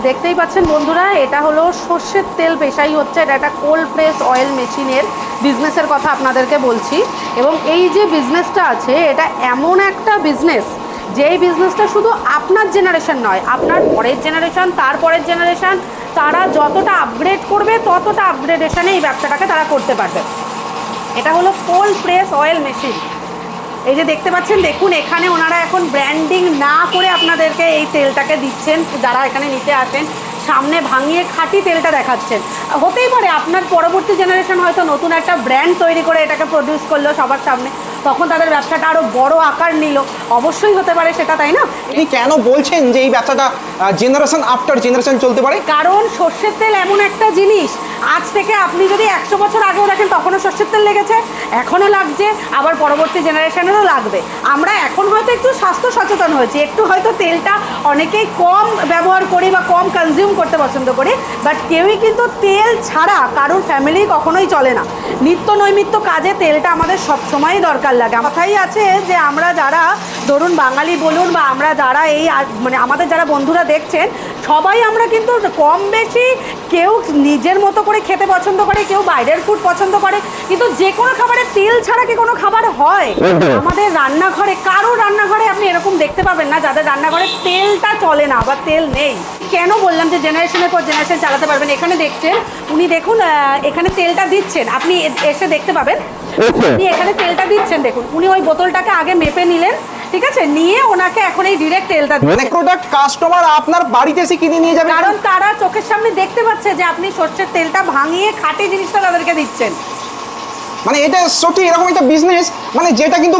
দেখতেই পাচ্ছেন বন্ধুরা, এটা হলো সর্ষের তেল পেশাই হচ্ছে। এটা একটা কোল্ড প্রেস অয়েল মেশিনের বিজনেসের কথা আপনাদেরকে বলছি। এবং এই যে বিজনেসটা আছে, এটা এমন একটা বিজনেস যেই বিজনেসটা শুধু আপনার জেনারেশন নয়, আপনার পরের জেনারেশন, তারপরের জেনারেশন, তারা যতটা আপগ্রেড করবে ততটা আপগ্রেডেশনে এই ব্যবসাটাকে তারা করতে পারবে। এটা হলো কোল্ড প্রেস অয়েল মেশিন। এই যে দেখতে পাচ্ছেন, দেখুন এখানে ওনারা এখন ব্র্যান্ডিং না করে আপনাদেরকে এই তেলটাকে দিচ্ছেন। যারা এখানে নিতে আসেন, সামনে ভাঙিয়ে খাঁটি তেলটা দেখাচ্ছেন। হতেই পারে আপনার পরবর্তী জেনারেশন হয়তো নতুন একটা ব্র্যান্ড তৈরি করে এটাকে প্রডিউস করলো সবার সামনে, তখন তাদের ব্যবসাটা আরও বড় আকার নিল। অবশ্যই হতে পারে সেটা, তাই না? আপনি কেন বলছেন যে এই ব্যবসাটা জেনারেশন আফটার জেনারেশন চলতে পারে? কারণ সর্ষের তেল এমন একটা জিনিস, আজ থেকে আপনি যদি 100 বছর আগেও দেখেন তখনও সর্ষের তেল লেগেছে, এখনও লাগছে, আবার পরবর্তী জেনারেশনেরও লাগবে। আমরা এখন হয়তো একটু স্বাস্থ্য সচেতন হয়েছি, একটু হয়তো তেলটা অনেকেই কম ব্যবহার করি বা কম কনজিউম করতে পছন্দ করি, বাট কেউই কিন্তু তেল ছাড়া কারোর ফ্যামিলি কখনোই চলে না। নিত্য নৈমিত্য কাজে তেলটা আমাদের সবসময়ই দরকার লাগে। কথাই আছে যে আমরা যারা ধরুন বাঙালি বলুন বা আমরা যারা এই মানে আমাদের যারা বন্ধুরা দেখছেন, সবাই আমরা কিন্তু কম বেশি কেউ নিজের মতো করে খেতে পছন্দ করে, কেউ বাইরের ফুড পছন্দ করে, কিন্তু যে কোনো খাবারে তেল ছাড়া কি কোনো খাবার হয়? আমাদের রান্নাঘরে, কারোর রান্নাঘরে আপনি এরকম দেখতে পাবেন না যাদের রান্নাঘরে তেলটা চলে না বা তেল নেই। কেন বললাম যে জেনারেশনের পর জেনারেশন চালাতে পারবেন? এখানে দেখছেন উনি, দেখুন এখানে তেলটা দিচ্ছেন, আপনি এসে দেখতে পাবেন উনি এখানে তেলটা দিচ্ছেন। দেখুন উনি ওই বোতলটাকে আগে মেপে নিলেন, ঠিক আছে, নিয়ে ওনাকে এখন এই ডিরেক্ট তেলটা মানে প্রোডাক্ট কাস্টমার আপনার বাড়িতে এসে কিনে নিয়ে যাবে, কারণ তারা চোখের সামনে দেখতে পাচ্ছে যে আপনি সর্ষের তেলটা ভাঙিয়ে খাঁটি জিনিসটা তাদেরকে দিচ্ছেন। মানে এটা সত্যি এরকম একটা বিজনেস মানে যেটা কিন্তু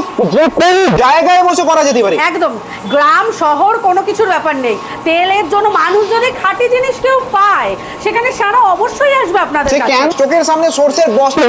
জায়গায় বসে করা যেতে পারে। একদম, গ্রাম শহর কোনো কিছুর ব্যাপার নেই। তেলের জন্য মানুষ যদি খাঁটি জিনিস কেউ পায়, সেখানে সারা অবশ্যই আসবে আপনাদের সে কেন চোখের সামনে সর্ষের বস্তা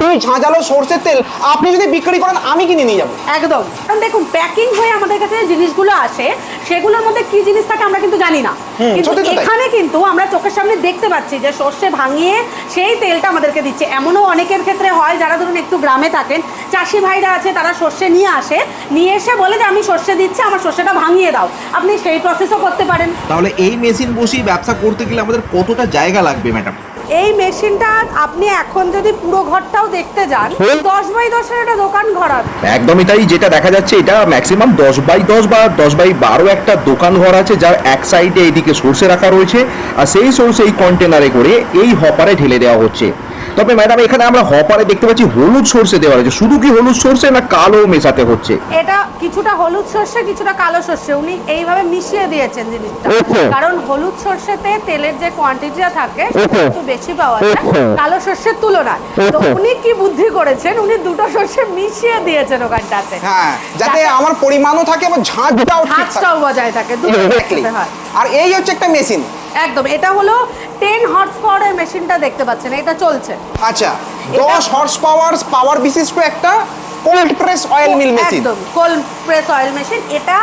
তুই ঝাঁঝালো সর্ষের তেল আপনি যদি বিক্রি করেন আমি কিনে নিয়ে যাবো। একদম, কারণ দেখুন প্যাকিং হয়ে আমাদের কাছে যে জিনিসগুলো আসে সেগুলোর মধ্যে কি জিনিস থাকে আমরা কিন্তু জানি না, কিন্তু এখানে কিন্তু আমরা চোখের সামনে দেখতে পাচ্ছি যে সর্ষে ভাঙিয়ে সেই তেলটা আমাদেরকে দিচ্ছে। এমনও অনেকের ক্ষেত্রে হয় যারা ধরুন একটু গ্রামে থাকেন, চাষি ভাইরা আছে, তারা সর্ষে নিয়ে আসে, নিয়ে এসে বলে যে আমি সর্ষে দিচ্ছি, আমার সর্ষেটা ভাঙিয়ে দাও। আপনি সেই প্রসেসও করতে পারেন। তাহলে এই মেশিন বসিয়ে ব্যবসা করতে গেলে আমাদের কতটা জায়গা লাগবে ম্যাডাম? এই মেশিনটা আপনি এখন যদি পুরো ঘরটাও দেখতে যান, 10x10 একটা দোকান ঘর আছে। একদমই তাই, যেটা দেখা যাচ্ছে এটা ম্যাক্সিমাম 10x10 বা 10x12 একটা দোকান ঘর আছে, যার এক সাইডে এইদিকে সর্ষে রাখা রয়েছে, আর সেই সর্ষে এই কন্টেনারে করে এই হপারে ঢেলে দেওয়া হচ্ছে। তবে ম্যাডাম এখানে আমরা হপারে দেখতে পাচ্ছি হলুদ সর্ষে দেওয়া রয়েছে, শুধু কি হলুদ সর্ষে না কালো মেশাতে হচ্ছে? এটা কিছুটা হলুদ সর্ষে, কিছুটা কালো সর্ষে, উনি এইভাবে মিশিয়ে দিয়েছেন জিনিসটা। কারণ হলুদ সর্ষেতে তেলের যে কোয়ান্টিটিটা থাকে একটু বেশি পাওয়া যায় কালো সর্ষের তুলনায়। তো উনি কি বুদ্ধি করেছেন, উনি দুটো সর্ষে মিশিয়ে দিয়েছেন ওখানটাতে, হ্যাঁ, যাতে আমার পরিমাণও থাকে এবং ঝাঁঝটাও বজায় থাকে। আর এই হচ্ছে একটা মেশিন। একদম, এটা হলো 10 হর্স পাওয়ারের মেশিনটা দেখতে পাচ্ছেন, এটা চলছে। আচ্ছা, 10 হর্স পাওয়ার বিশিষ্ট একটা cold press oil mill machine. একদম, কোল্ড প্রেস অয়েল মেশিন। এটা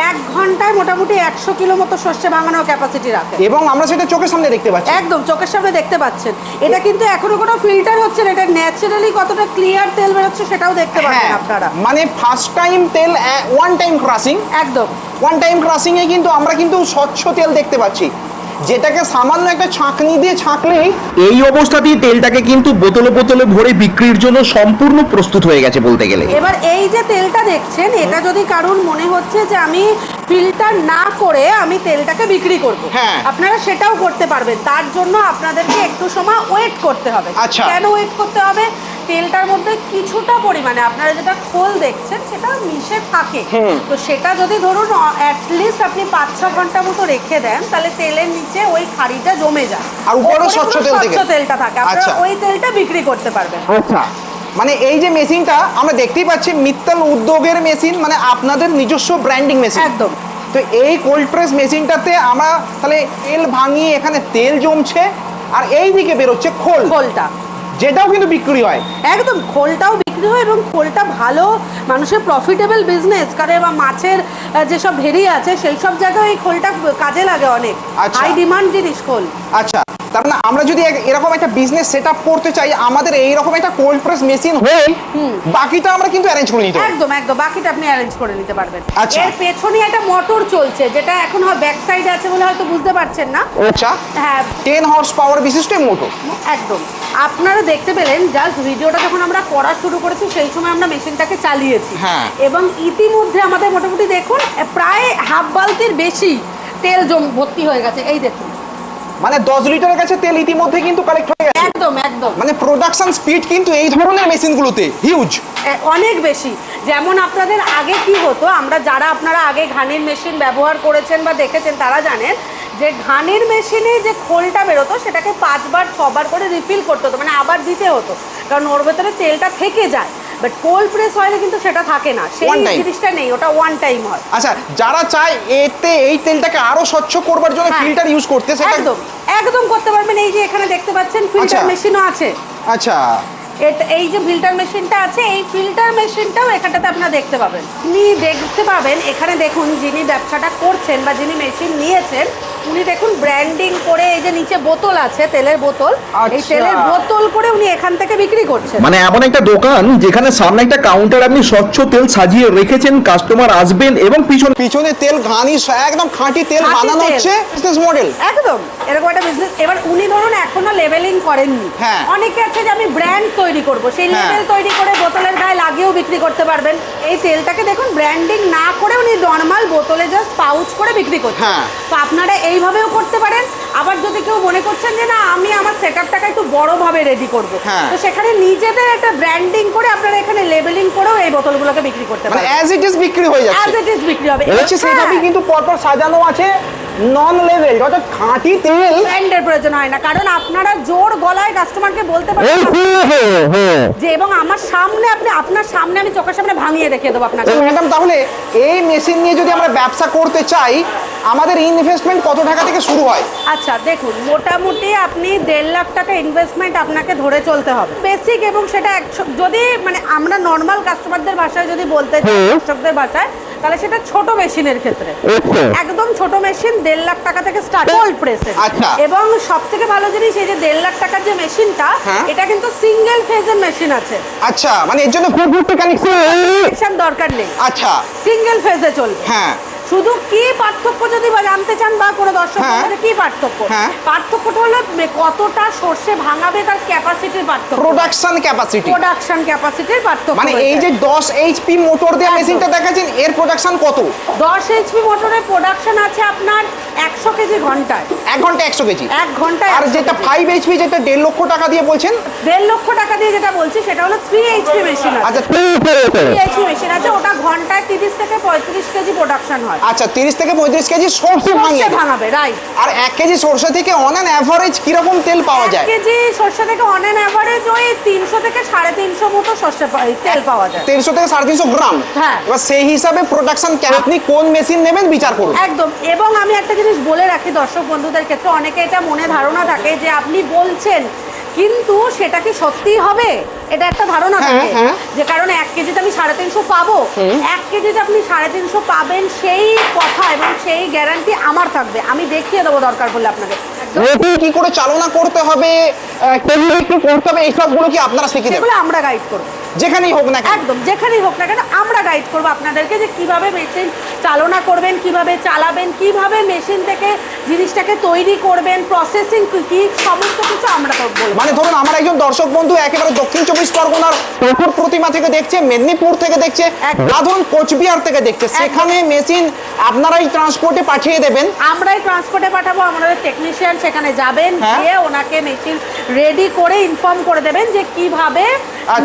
1 ঘন্টায় মোটামুটি 100 কিলো মতো সর্ষে ভাঙানোর ক্যাপাসিটি রাখে, এবং আমরা সেটা চোখের সামনে দেখতে পাচ্ছি। একদম চোখের সামনে দেখতে পাচ্ছেন। এটা কিন্তু এখনো কোনো ফিল্টার হচ্ছে না, এটা ন্যাচারালি কতটা ক্লিয়ার তেল বেরোচ্ছে সেটাও দেখতে পাচ্ছেন আপনারা। মানে ফার্স্ট টাইম তেল ওয়ান টাইম ক্রাশিং, একদম ওয়ান টাইম ক্রাশিং এ কিন্তু আমরা কিন্তু স্বচ্ছ তেল দেখতে পাচ্ছি, যেটাকে সামান্য একটা ছাঁকনি দিয়ে ছাঁকলেই এই অবস্থাতেই তেলটাকে কিন্তু বোতলে বোতলে ভরে বিক্রির জন্য সম্পূর্ণ প্রস্তুত হয়ে গেছে বলতে গেলে। এবার এই যে তেলটা দেখছেন, এটা যদি কারুর মনে হচ্ছে যে আমি ফিল্টার না করে আমি তেলটাকে বিক্রি করব, আপনারা সেটাও করতে পারবেন। তার জন্য আপনাদেরকে একটু সময় ওয়েট করতে হবে। কেন ওয়েট করতে হবে? তেলটার মধ্যে কিছুটা পরিমাণে আপনারা যেটা খোল দেখছেন সেটা মিশে থাকে, তো সেটা যদি ধরুন অ্যাটলিস্ট আপনি 5-6 ঘন্টা মতো রেখে দেন, তাহলে তেলের নিচে ওই খাড়িটা জমে যায় আর উপরে স্বচ্ছ তেলটা থাকে, আপনারা ওই তেলটা বিক্রি করতে পারবেন। আচ্ছা, মানে এই যে মেশিনটা আমরা দেখতেই পাচ্ছি মিত্তল উদ্যোগের মেশিন, মানে আপনাদের নিজস্ব ব্র্যান্ডিং মেশিন। একদম। তো এই কোল্ড প্রেস মেশিনটাতে আমরা তাহলে তেল ভাঙিয়ে এখানে তেল জমছে, আর এই দিকে বেরোচ্ছে খোলটা, যেটাও কিন্তু বিক্রি হয়। একদম, খোলটাও বিক্রি হয় এবং খোলটা ভালো মানুষের প্রফিটেবল বিজনেস, কারণ বা মাছের যেসব ভেরি আছে সেই সব জায়গায় এই খোলটা কাজে লাগে অনেক, হাই ডিমান্ড জিনিস খোল। আচ্ছা, তার মানে আমরা যদি এরকম একটা বিজনেস সেট আপ করতে চাই, আমাদের এইরকম একটা কোল্ড প্রেস মেশিন হয়ে বাকিটা আমরা কিন্তু অ্যারেঞ্জ করে নিতে পারি। একদম একদম, বাকিটা আপনি অ্যারেঞ্জ করে নিতে পারবেন। আচ্ছা। এর পেছনে একটা মোটর চলছে, যেটা এখন ব্যাক সাইডে আছে বলে হয়তো বুঝতে পারছেন না। আচ্ছা, হ্যাঁ 10 হর্স পাওয়ার বিশিষ্ট মোটর। একদম, আপনারা দেখতে পেলেন জাস্ট ভিডিওটা যখন আমরা করা শুরু করেছি সেই সময় আমরা মেশিনটাকে চালিয়েছি। হ্যাঁ। এবং ইতিমধ্যে আমাদের মোটামুটি দেখুন প্রায় হাফ বালতির বেশি তেল ভর্তি হয়ে গেছে। এই দেখুন, মানে 10 লিটারের কাছে তেল ইতিমধ্যে কিন্তু কালেক্ট হয়ে গেছে। একদম একদম, মানে প্রোডাকশন স্পিড কিন্তু এই ধরনের মেশিনগুলোতে হিউজ, অনেক বেশি। যেমন আপনাদের আগে কি হতো, যারা আপনারা আগে ঘানির মেশিন ব্যবহার করেছেন বা দেখেছেন তারা জানেন যে ঘানির মেশিনে যে খোলটা বেরোতো সেটাকে 5 বার 6 বার করে রিফিল করতে হতো, মানে আবার দিতে হতো, কারণ ওর ভেতরে তেলটা থেকে যায়। বাট কোল্ড প্রেস অয়েলে কিন্তু সেটা থাকে না, সেই জিনিসটা নেই, ওটা ওয়ান টাইম হয়। আচ্ছা, যারা চায় এতে এই তেলটাকে আরো স্বচ্ছ করবার জন্য ফিল্টার ইউজ করতে, সেটা একদম একদম করতে পারবেন। এই যে এখানে দেখতে পাচ্ছেন ফিল্টার মেশিনও আছে। আচ্ছা, এই যে ফিল্টার মেশিনটা আছে, এই ফিল্টার মেশিনটাও এখানটাতে আপনারা দেখতে পাবেন। আপনি দেখতে পাবেন এখানে দেখুন, যিনি ব্যবসাটা করছেন বা যিনি মেশিন নিয়েছেন উনি দেখুন ব্র্যান্ডিং করে, এই যে নিচে বোতল আছে তেলের বোতল, এই তেলের বোতল করে উনি এখান থেকে বিক্রি করছেন। মানে এমন একটা দোকান যেখানে সামনে একটা কাউন্টার আপনি স্বচ্ছ তেল সাজিয়ে রেখেছেন, কাস্টমার আসবেন এবং পিছনে তেল ঘানি একদম খাঁটি তেল বানানো হচ্ছে বিজনেস মডেল। একদম এরকম একটা বিজনেস। এবার উনি ধরুন এখনো লেভেলিং করেননি, হ্যাঁ। অনেকে আছে যে আমি ব্র্যান্ড তৈরি করব, সেই লেভেল তৈরি করে বোতলের গায়ে লাগিয়েও বিক্রি করতে পারবেন। এই তেলটাকে দেখুন ব্র্যান্ডিং না করে উনি নর্মাল বোতলে জাস্ট পাউচ করে বিক্রি করছেন। হ্যাঁ। তো আপনারা এইভাবেও করতে পারেন। আবার যদি কেউ মনে করছেন যে না আমি আমার সেটআপটাকে একটু বড়ভাবে রেডি করব, হ্যাঁ। তো সেখানে নিজেদের একটা ব্র্যান্ডিং করে আপনারা এখানে লেবেলিং করেও এই বোতলগুলোকে বিক্রি করতে মানে পারেন। অ্যাজ ইট ইজ বিক্রি হয়ে যাচ্ছে, অ্যাজ ইট ইজ বিক্রি হবে। হচ্ছে সেভাবেই কিন্তু পরপর সাজানো আছে, নন লেভেল অর্থাৎ খাঁটি তেল। ব্র্যান্ডের প্রয়োজন হয় না, কারণ আপনারা জোর গলায় কাস্টমারকে বলতে পারেন যে এবং আমার সামনে আপনার সামনে আমি চোখের সামনে ভাঙিয়ে দেখিয়ে দেবো আপনাকে। ম্যাডাম, তাহলে এই মেশিন নিয়ে যদি আমরা ব্যবসা করতে চাই, আমাদের ইনভেস্টমেন্ট কত টাকা থেকে শুরু হয়? আচ্ছা দেখুন, মোটামুটি আপনি 1.5 লাখ টাকা ইনভেস্টমেন্ট আপনাকে ধরে চলতে হবে বেসিক, এবং সেটা যদি মানে আমরা নর্মাল কাস্টমারদের ভাষায় যদি বলতে চাই, দর্শকদের ভাষায়, তাহলে সেটা ছোট মেশিনের ক্ষেত্রে একদম ছোট মেশিন 1.5 লাখ টাকা থেকে স্টার্ট কোল্ড প্রেসের। এবং সব থেকে ভালো জিনিস এই যে 1.5 লাখ টাকার যে মেশিনটা, এটা কিন্তু সিঙ্গেল ফেজের মেশিন আছে। আচ্ছা, মানে এর জন্য ঘুরঘুরতে কানেকশন দরকার নেই। আচ্ছা, সিঙ্গেল ফেজে চলবে। হ্যাঁ। শুধু কি পার্থক্য যদি জানতে চান বা কোনো দর্শক কি পার্থক্য, পার্থক্যটা হলো কতটা সর্ষে ভাঙাবে তার ক্যাপাসিটির পার্থক্য, প্রোডাকশন ক্যাপাসিটির পার্থক্য। মানে এই যে 10 এইচপি মোটর দিয়ে মেশিনটা দেখাচ্ছেন, এর প্রোডাকশন কত? 10 এইচপি মোটরের প্রোডাকশন আছে আপনার 100 কেজি ঘন্টায়। 1 ঘন্টা 100 কেজি? 1 ঘন্টায়। আর যেটা 5 এইচপি, যেটা 1.5 লক্ষ টাকা দিয়ে বলছেন? 1.5 লক্ষ টাকা দিয়ে যেটা বলছি সেটা হলো 3 এইচপি মেশিন আছে। আচ্ছা, 3 এইচপি মেশিন আছে, ওটা ঘন্টায় 30 থেকে 35 কেজি প্রোডাকশন হয়। আচ্ছা, 30 থেকে 35 কেজি সরষে ভাঙাবে, রাইট। আর 1 কেজি সরষে থেকে অন অ্যান এভারেজ কিরকম তেল পাওয়া যায়? 1 কেজি সরষে থেকে অন অ্যান এভারেজ ওই 300 থেকে 350 মতো সরষে তেল পাওয়া যায়। 300 থেকে 350 গ্রাম। হ্যাঁ। এবার সেই হিসাবে প্রোডাকশন আপনি কোন মেশিন নেবেন বিচার করুন। একদম। এবং আমি একটা জিনিস বলে রাখি দর্শক বন্ধুদের ক্ষেত্রে, অনেকে এটা মনে ধারণা থাকে যে আপনি বলছেন কিন্তু সেটা কি সত্যি হবে, এটা একটা ধারণা থাকে যে কারণ 1 কেজিতে আমি 350 পাবো, 1 কেজিতে আপনি 350 পাবেন সেই কথা এবং সেই গ্যারান্টি আমার থাকবে। আমি দেখিয়ে দেবো দরকার পড়লে আপনাকে কি করে চালনা করতে হবে, কি করতে হবে, এই সবগুলো কি আপনারা শিখিয়ে দেবেন? এগুলো আমরা গাইড করব, যেখানেই হোক না কেন। একদম যেখানেই হোক না কেন আমরা গাইড করবো আপনাদেরকে যে কিভাবে মেশিন চালনা করবেন, কিভাবে চালাবেন, কিভাবে মেশিন থেকে জিনিসটাকে তৈরি করবেন, প্রসেসিং কি, সমস্ত কিছু আমরা বলবো। মানে ধরুন আমার একজন দর্শক বন্ধু একেবারে দক্ষিণ 24 পরগনার প্রখর প্রতিমা থেকে দেখছে, মেদিনীপুর থেকে দেখছে, ধরুন কোচবিহার থেকে দেখছে, সেখানে মেশিন আপনারাই ট্রান্সপোর্টে পাঠিয়ে দেবেন? আমরাই ট্রান্সপোর্টে পাঠাবো, আমাদের টেকনিশিয়ান সেখানে যাবেন, গিয়ে ওনাকে মেশিন রেডি করে ইনফর্ম করে দেবেন যে কিভাবে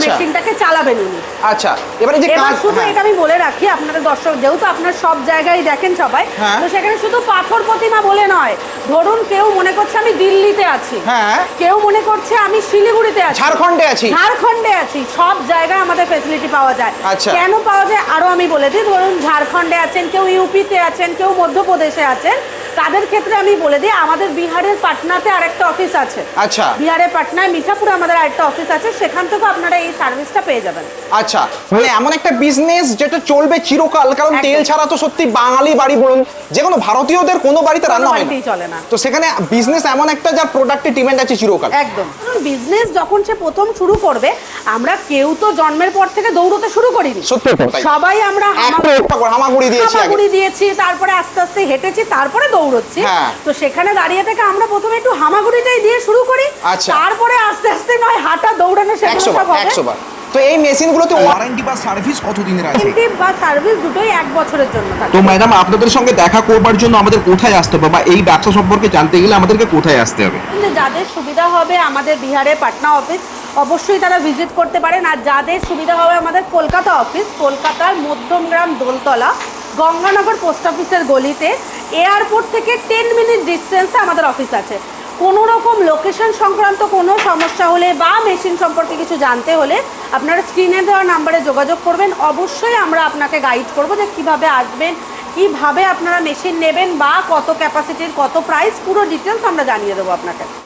মেশিনটাকে চালাবেন উনি। আচ্ছা, এবারে যে কাজ, শুধু এটা আমি বলে রাখি আপনাদের দর্শক, যেহেতু আপনার সব জায়গায় দেখেন সবাই, তো সেখানে শুধু পাথর প্রতিমা বলে নয়, ধরুন কেউ মনে করছে আমি দিল্লিতে আছি, কেউ মনে করছে আমি শিলিগুড়িতে আছি, ঝাড়খণ্ডে আছি, সব জায়গায় আমাদের ফ্যাসিলিটি পাওয়া যায়। কেন পাওয়া যায় আরো আমি বলে দিই, ধরুন ঝাড়খণ্ডে আছেন, কেউ ইউপিতে আছেন, কেউ মধ্যপ্রদেশে আছেন, তাদের ক্ষেত্রে আমি বলে দিই, আমাদের বিহারের পাটনাতে আরেকটা অফিস আছে। আচ্ছা। বিহারের পাটনায় মিঠাপুরে আমাদের আরেকটা অফিস আছে, সেখান থেকে আপনারা এই সার্ভিসটা পেয়ে যাবেন। আচ্ছা, মানে এমন একটা বিজনেস যেটা চলবে চিরকাল, কারণ একদম। তেল ছাড়া তো সত্যি বাঙালি বাড়ি বলুন, যে কোনো ভারতীয়দের কোনো বাড়িতে রান্না হয় না। বাড়িতেই চলে না। তো সেখানে বিজনেস এমন একটা যার প্রোডাক্টের ডিমান্ড আছে চিরকাল। একদম। বিজনেস যখন সে প্রথম শুরু করবে, আমরা কেউ তো জন্মের পর থেকে দৌড়তে শুরু করিনি। সত্যি তাই। সবাই আমরা হামাগুড়ি দিয়েছি আগে। হামাগুড়ি দিয়েছি, তারপরে আস্তে আস্তে হেঁটেছি, তারপরে দৌড়চ্ছি। হ্যাঁ। তো সেখানে দাঁড়িয়ে থেকে আমরা প্রথমে একটু হামাগুড়িটাই দিয়ে শুরু করি। আচ্ছা। তারপরে আস্তে আস্তে নয় হাঁটা দৌড়ানো সেগুলো 100 সব বার হবে। 100 বার। তো এই মেশিনগুলোতে ওয়ারেন্টি বা সার্ভিস কত দিনের আছে? ওয়ারেন্টি বা সার্ভিস দুটোই 1 বছরের জন্য থাকে। তো ম্যাডাম, আপনাদের সঙ্গে দেখা করবার জন্য আমাদের কোথায় আসতে হবে, বা এই ব্যবসা সম্পর্কে জানতে গেলে আমাদেরকে কোথায় আসতে হবে? কিন্তু যাদের সুবিধা হবে আমাদের বিহারে পাটনা অফিস, অবশ্যই তারা ভিজিট করতে পারেন। আর যাদের সুবিধা হবে আমাদের কলকাতা অফিস, কলকাতার মধ্যমগ্রাম দোলতলা গঙ্গানগর পোস্ট অফিসের গলিতে, এয়ারপোর্ট থেকে 10 মিনিট ডিস্টেন্সে আমাদের অফিস আছে। কোনো রকম লোকেশন সংক্রান্ত কোনো সমস্যা হলে বা মেশিন সম্পর্কে কিছু জানতে হলে আপনারা স্ক্রিনে দেওয়া নাম্বারে যোগাযোগ করবেন। অবশ্যই আমরা আপনাকে গাইড করব যে কিভাবে আসবেন, কিভাবে আপনারা মেশিন নেবেন, বা কত ক্যাপাসিটির, কত প্রাইস, পুরো ডিটেলস আমরা জানিয়ে দেবো আপনাকে।